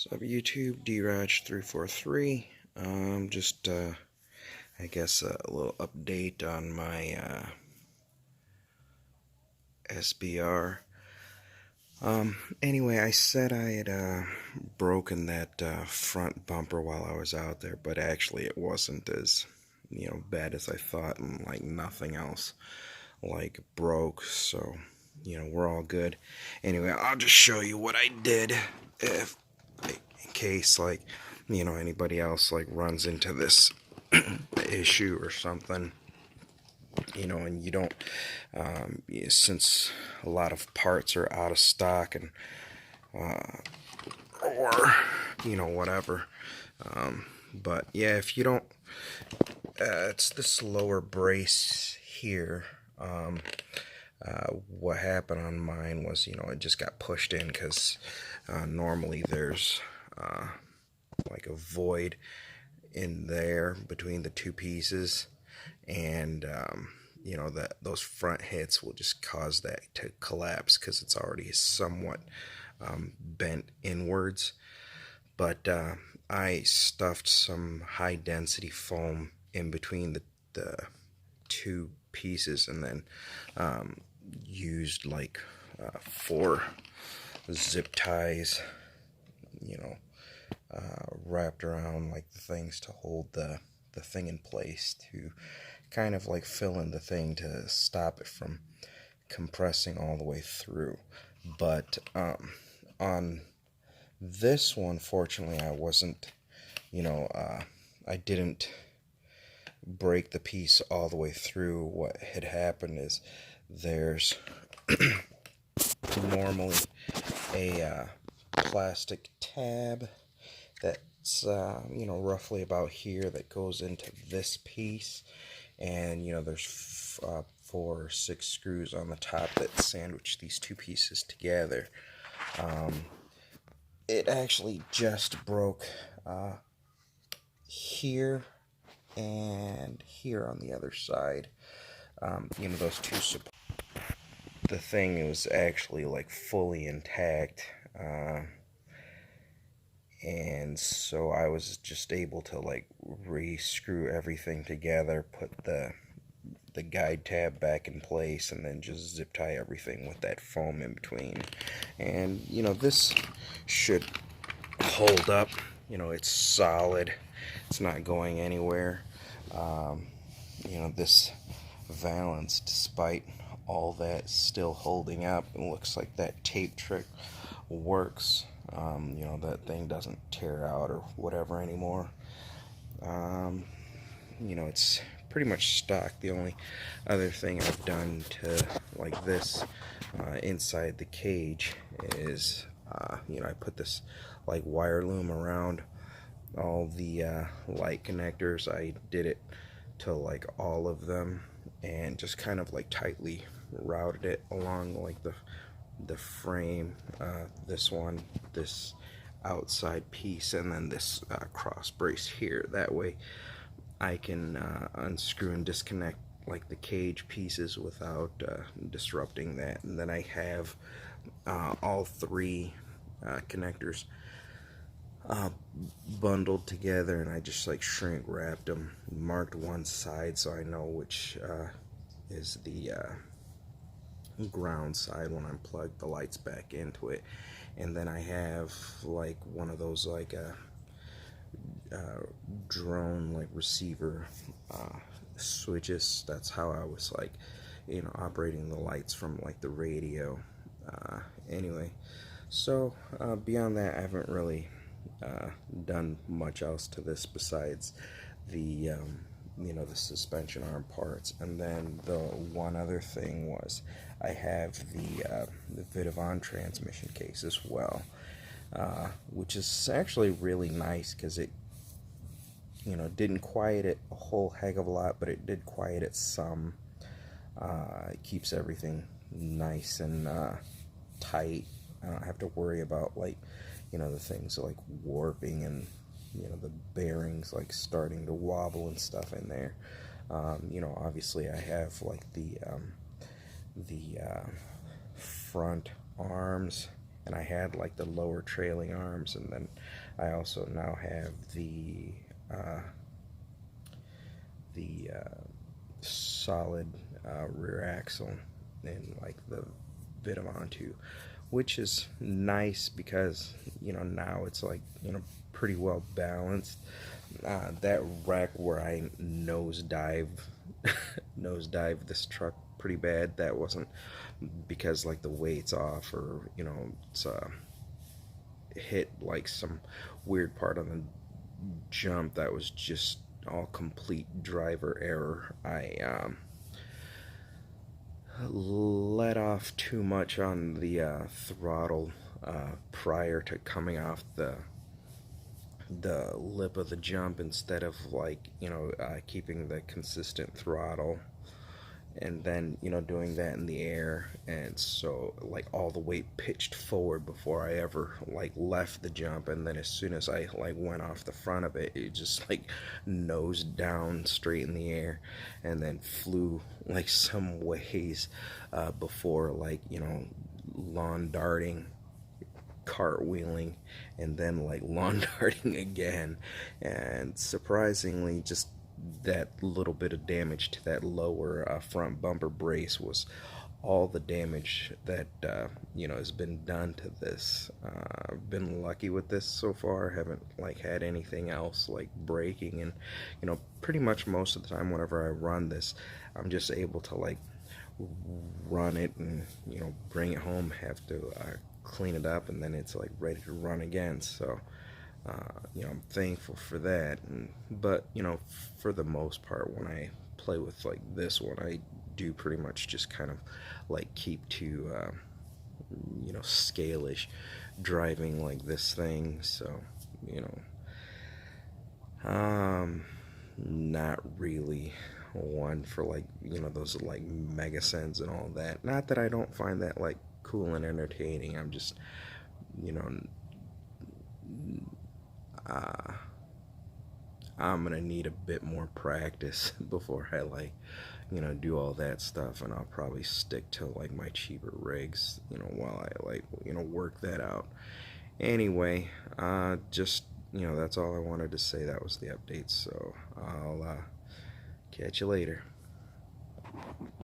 What's up, YouTube? DRaj343. Just I guess a little update on my SBR. Anyway, I said I had broken that front bumper while I was out there, but actually it wasn't as bad as I thought, and like nothing else like broke. So we're all good. Anyway, I'll just show you what I did if in case anybody else like runs into this issue or something, and you don't since a lot of parts are out of stock, and or whatever, but yeah, if you don't it's this lower brace here. What happened on mine was, it just got pushed in because normally there's like a void in there between the two pieces, and that those front hits will just cause that to collapse because it's already somewhat bent inwards. But I stuffed some high density foam in between the two pieces, and then used like 4 zip ties, wrapped around like the things to hold the thing in place, to kind of like fill in the thing to stop it from compressing all the way through. But on this one, fortunately, I wasn't, I didn't break the piece all the way through. What had happened is there's normally a plastic tab that's roughly about here that goes into this piece, and there's 4 or 6 screws on the top that sandwich these two pieces together. It actually just broke here and here on the other side. Those two support. The thing was actually like fully intact, and so I was just able to like re-screw everything together, put the guide tab back in place, and then just zip tie everything with that foam in between. And this should hold up. It's solid, it's not going anywhere. This valance, despite all that, still holding up. It looks like that tape trick works. That thing doesn't tear out or whatever anymore. It's pretty much stock. The only other thing I've done to like this inside the cage is I put this like wire loom around all the light connectors. I did it to like all of them, and just kind of like tightly routed it along like the frame, this outside piece, and then this cross brace here. That way I can unscrew and disconnect like the cage pieces without disrupting that. And then I have all 3 connectors bundled together, and I just like shrink wrapped them, marked one side so I know which is the ground side when I plug the lights back into it. And then I have like one of those like drone like receiver switches. That's how I was like operating the lights from like the radio. Anyway, so beyond that, I haven't really done much else to this besides the the suspension arm parts. And then the one other thing was I have the Vidavon transmission case as well, which is actually really nice because it didn't quiet it a whole heck of a lot, but it did quiet it some. It keeps everything nice and tight. I don't have to worry about like the things like warping and the bearings like starting to wobble and stuff in there. Obviously I have like the front arms and I had like the lower trailing arms, and then I also now have uh, the solid rear axle in like the Vitamontu, which is nice because now it's like pretty well balanced. That wreck where I nosedive this truck pretty bad, that wasn't because like the weight's off, or it's hit like some weird part on the jump. That was just all complete driver error. I let off too much on the throttle prior to coming off the lip of the jump, instead of like keeping the consistent throttle, and then doing that in the air, and so like all the weight pitched forward before I ever like left the jump, and then as soon as I like went off the front of it, it just like nosed down straight in the air, and then flew like some ways before like lawn darting, cartwheeling, and then like lawn darting again. And surprisingly, just that little bit of damage to that lower front bumper brace was all the damage that has been done to this. I've been lucky with this so far. Haven't like had anything else like breaking, and pretty much most of the time whenever I run this, I'm just able to like run it and bring it home, have to clean it up, and then it's like ready to run again. So I'm thankful for that. But for the most part, when I play with like this one, I do pretty much just kind of like keep to scale-ish driving like this thing. So not really one for like those like mega sends and all that. Not that I don't find that like cool and entertaining. I'm just uh, I'm gonna need a bit more practice before I like do all that stuff, and I'll probably stick to like my cheaper rigs while I like work that out. Anyway, just that's all I wanted to say. That was the update, so I'll catch you later.